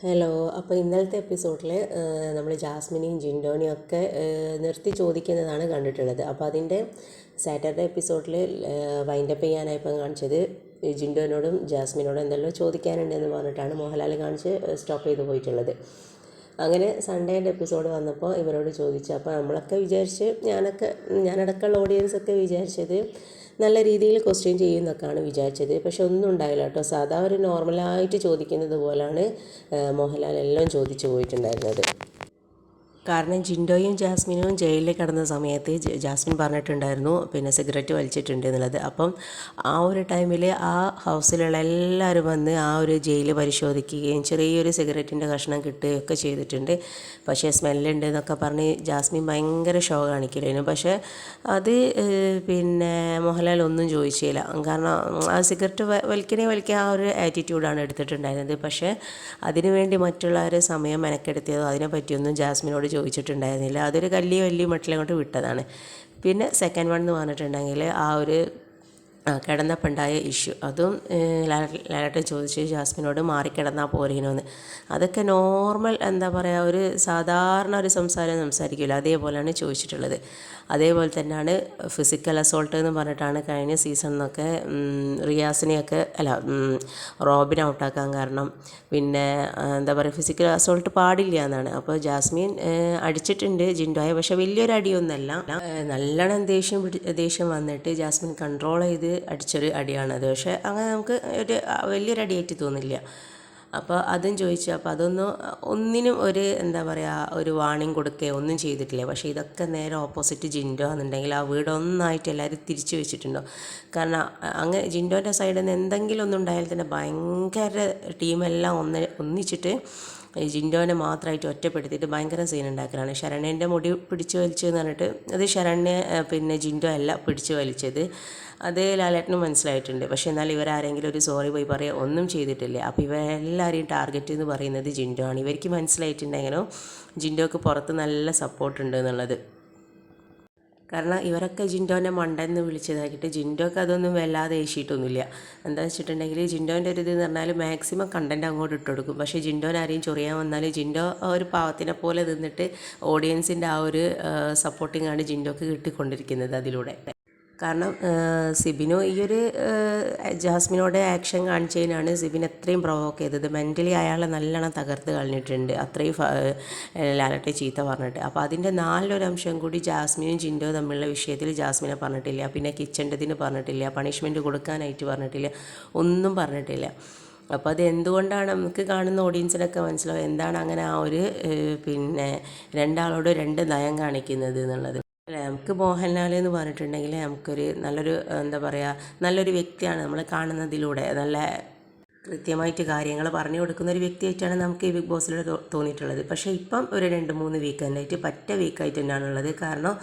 Hello. അപ്പോൾ ഇന്നലത്തെ എപ്പിസോഡിൽ നമ്മൾ ജാസ്മിനെയും ജിൻഡോനെയും ഒക്കെ നിർത്തി ചോദിക്കുന്നതാണ് കണ്ടിട്ടുള്ളത്. അപ്പോൾ അതിൻ്റെ സാറ്റർഡേ എപ്പിസോഡിൽ വൈൻഡപ്പ് ചെയ്യാനായപ്പോൾ കാണിച്ചത് ജിൻഡോനോടും ജാസ്മിനോടും എന്തെല്ലാം ചോദിക്കാനുണ്ടെന്ന് പറഞ്ഞിട്ടാണ് മോഹൻലാൽ കാണിച്ച് സ്റ്റോപ്പ് ചെയ്ത് പോയിട്ടുള്ളത്. അങ്ങനെ സൺഡേൻ്റെ എപ്പിസോഡ് വന്നപ്പോൾ ഇവരോട് ചോദിച്ചു. അപ്പോൾ നമ്മളൊക്കെ വിചാരിച്ച് ഞാനടക്കമുള്ള ഓഡിയൻസൊക്കെ വിചാരിച്ചത് നല്ല രീതിയിൽ ക്വസ്റ്റ്യൻ ചെയ്യുന്നൊക്കെയാണ് വിചാരിച്ചത്. പക്ഷെ ഒന്നും ഉണ്ടായില്ല കേട്ടോ. സാധാ ഒരു നോർമലായിട്ട് ചോദിക്കുന്നത് പോലാണ് മോഹൻലാൽ എല്ലാം ചോദിച്ചു പോയിട്ടുണ്ടായിരുന്നത്. കാരണം ജിൻഡോയും ജാസ്മിനും ജയിലിൽ കിടന്ന സമയത്ത് ജാസ്മിൻ പറഞ്ഞിട്ടുണ്ടായിരുന്നു പിന്നെ സിഗരറ്റ് വലിച്ചിട്ടുണ്ട് എന്നുള്ളത്. അപ്പം ആ ഒരു ടൈമിൽ ആ ഹൗസിലുള്ള എല്ലാവരും വന്ന് ആ ഒരു ജയിൽ പരിശോധിക്കുകയും ചെറിയൊരു സിഗരറ്റിൻ്റെ കഷ്ണം കിട്ടുകയൊക്കെ ചെയ്തിട്ടുണ്ട്. പക്ഷേ സ്മെല്ലുണ്ട് എന്നൊക്കെ പറഞ്ഞ് ജാസ്മിൻ ഭയങ്കര ഷോ കാണിക്കലായിരുന്നു. പക്ഷേ അത് പിന്നെ മോഹൻലാൽ ഒന്നും ചോദിച്ചില്ല. കാരണം ആ സിഗരറ്റ് വലിക്കുക ആ ഒരു ആറ്റിറ്റ്യൂഡാണ് എടുത്തിട്ടുണ്ടായിരുന്നത്. പക്ഷേ അതിനുവേണ്ടി മറ്റുള്ളവരെ സമയം മെനക്കെടുത്തിയതോ അതിനെപ്പറ്റിയൊന്നും ജാസ്മിനോട് ചോദിച്ചിട്ടുണ്ടായിരുന്നില്ല. അതൊരു വലിയ മട്ടിലങ്ങോട്ട് വിട്ടതാണ്. പിന്നെ സെക്കൻഡ് വൺ എന്ന് പറഞ്ഞിട്ടുണ്ടെങ്കിൽ ആ ഒരു കിടന്നപ്പോണ്ടായ ഇഷ്യൂ, അതും ലാലേട്ടൻ ചോദിച്ച് ജാസ്മിനോട് മാറിക്കിടന്നാൽ പോരേനോന്ന്. അതൊക്കെ നോർമൽ എന്താ പറയുക, ഒരു സാധാരണ ഒരു സംസാരിക്കില്ല, അതേപോലെയാണ് ചോദിച്ചിട്ടുള്ളത്. അതേപോലെ തന്നെയാണ് ഫിസിക്കൽ അസോൾട്ട് എന്ന് പറഞ്ഞിട്ടാണ് കഴിഞ്ഞ സീസണിലൊക്കെ റിയാസിനെയൊക്കെ റോബിനെ ഔട്ടാക്കാൻ കാരണം. പിന്നെ എന്താ പറയുക, ഫിസിക്കൽ അസോൾട്ട് പാടില്ല എന്നാണ്. അപ്പോൾ ജാസ്മിൻ അടിച്ചിട്ടുണ്ട് ജിൻഡോയെ, പക്ഷേ വലിയൊരു അടിയൊന്നുമല്ല. നല്ലോണം ദേഷ്യം വന്നിട്ട് ജാസ്മിൻ കൺട്രോൾ ചെയ്ത് അടിച്ചൊരു അടിയാണത്. പക്ഷേ അങ്ങനെ നമുക്ക് ഒരു വലിയൊരു അടിയായിട്ട് തോന്നില്ല. അപ്പോൾ അതും ചോദിച്ചു. അപ്പോൾ ഒന്നിനും ഒരു എന്താ പറയുക, ഒരു വാണിംഗ് കൊടുക്കുകയോ ഒന്നും ചെയ്തിട്ടില്ല. പക്ഷേ ഇതൊക്കെ നേരെ ഓപ്പോസിറ്റ് ജിൻഡോ എന്നുണ്ടെങ്കിൽ ആ വീട് ഒന്നായിട്ട് എല്ലാവരും തിരിച്ചു വെച്ചിട്ടുണ്ടോ. കാരണം അങ്ങനെ ജിൻഡോൻ്റെ സൈഡിൽ നിന്ന് എന്തെങ്കിലും ഒന്നും ഉണ്ടായാൽ തന്നെ ഭയങ്കര ടീമെല്ലാം ഒന്നിച്ചിട്ട് ജിൻഡോനെ മാത്രമായിട്ട് ഒറ്റപ്പെടുത്തിയിട്ട് ഭയങ്കര സീൻ ഉണ്ടാക്കലാണ്. ശരണ്യൻ്റെ മുടി പിടിച്ചു വലിച്ചെന്ന് പറഞ്ഞിട്ട് അത് ശരണ്യ പിന്നെ ജിൻഡോ അല്ല പിടിച്ചു വലിച്ചത്. അത് ലാലേട്ടനും മനസ്സിലായിട്ടുണ്ട്. പക്ഷേ എന്നാൽ ഇവരാരെങ്കിലും ഒരു സോറി പോയി പറയുക ഒന്നും ചെയ്തിട്ടില്ല. അപ്പോൾ ഇവരെല്ലാവരെയും ടാർഗറ്റ് എന്ന് പറയുന്നത് ജിൻഡോ ആണ്. ഇവർക്ക് മനസ്സിലായിട്ടുണ്ടെങ്കിലും ജിൻഡോക്ക് പുറത്ത് നല്ല സപ്പോർട്ടുണ്ട് എന്നുള്ളത്. കാരണം ഇവരൊക്കെ ജിൻഡോനെ മണ്ടെന്ന് വിളിച്ചതാക്കിയിട്ട് ജിൻഡോക്ക് അതൊന്നും വല്ലാതെ ഏശിയിട്ടൊന്നുമില്ല. എന്താണെന്ന് വെച്ചിട്ടുണ്ടെങ്കിൽ ജിൻഡോൻ്റെ ഒരു ഇതെന്ന് പറഞ്ഞാൽ മാക്സിമം കണ്ടൻറ്റ് അങ്ങോട്ട് ഇട്ട് കൊടുക്കും. പക്ഷേ ജിൻഡോനെ ആരെയും ചൊറിയാൻ വന്നാൽ ജിൻഡോ ഒരു പാവത്തിനെ പോലെ നിന്നിട്ട് ഓഡിയൻസിൻ്റെ ആ ഒരു സപ്പോർട്ടിങ്ങാണ് ജിൻഡോക്ക് കിട്ടിക്കൊണ്ടിരിക്കുന്നത് അതിലൂടെ. കാരണം സിബിനു ഈ ഒരു ജാസ്മിനോടെ ആക്ഷൻ കാണിച്ചതിനാണ് സിബിൻ എത്രയും പ്രൊവോക്ക് ചെയ്തത്. മെൻ്റലി അയാളെ നല്ലോണം തകർത്ത് കളഞ്ഞിട്ടുണ്ട്, അത്രയും ലാലേട്ടൻ ചീത്ത പറഞ്ഞിട്ട്. അപ്പോൾ അതിൻ്റെ നാലൊരംശം കൂടി ജാസ്മിനും ജിൻഡോ തമ്മിലുള്ള വിഷയത്തിൽ ജാസ്മിനെ പറഞ്ഞിട്ടില്ല. പിന്നെ കിച്ചൻ്റെതിന് പറഞ്ഞിട്ടില്ല, പണിഷ്മെൻറ്റ് കൊടുക്കാനായിട്ട് പറഞ്ഞിട്ടില്ല, ഒന്നും പറഞ്ഞിട്ടില്ല. അപ്പോൾ അത് എന്തുകൊണ്ടാണ് നമുക്ക് കാണുന്ന ഓഡിയൻസിനൊക്കെ മനസ്സിലാവും എന്താണ് അങ്ങനെ ആ ഒരു പിന്നെ രണ്ടാളോട് രണ്ട് നയം കാണിക്കുന്നത് എന്നുള്ളത്. നമുക്ക് മോഹൻലാൽ എന്ന് പറഞ്ഞിട്ടുണ്ടെങ്കിൽ നമുക്കൊരു നല്ലൊരു എന്താ പറയുക, നല്ലൊരു വ്യക്തിയാണ് നമ്മൾ കാണുന്നതിലൂടെ. നല്ല കൃത്യമായിട്ട് കാര്യങ്ങൾ പറഞ്ഞു കൊടുക്കുന്ന ഒരു വ്യക്തിയായിട്ടാണ് നമുക്ക് ഈ ബിഗ് ബോസിൽ തോന്നിയിട്ടുള്ളത്. പക്ഷേ ഇപ്പം ഒരു 2-3 വീക്കെൻഡായിട്ട് വീക്കായിട്ട് തന്നെയാണുള്ളത്. കാരണം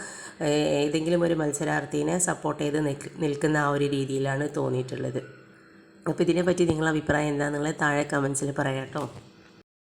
ഏതെങ്കിലും ഒരു മത്സരാർത്ഥിനെ സപ്പോർട്ട് ചെയ്ത് നിൽക്കുന്ന ആ ഒരു രീതിയിലാണ് തോന്നിയിട്ടുള്ളത്. അപ്പോൾ ഇതിനെപ്പറ്റി നിങ്ങളുടെ അഭിപ്രായം എന്താണെന്നുള്ളത് താഴെ കമൻസിൽ പറയാം കേട്ടോ.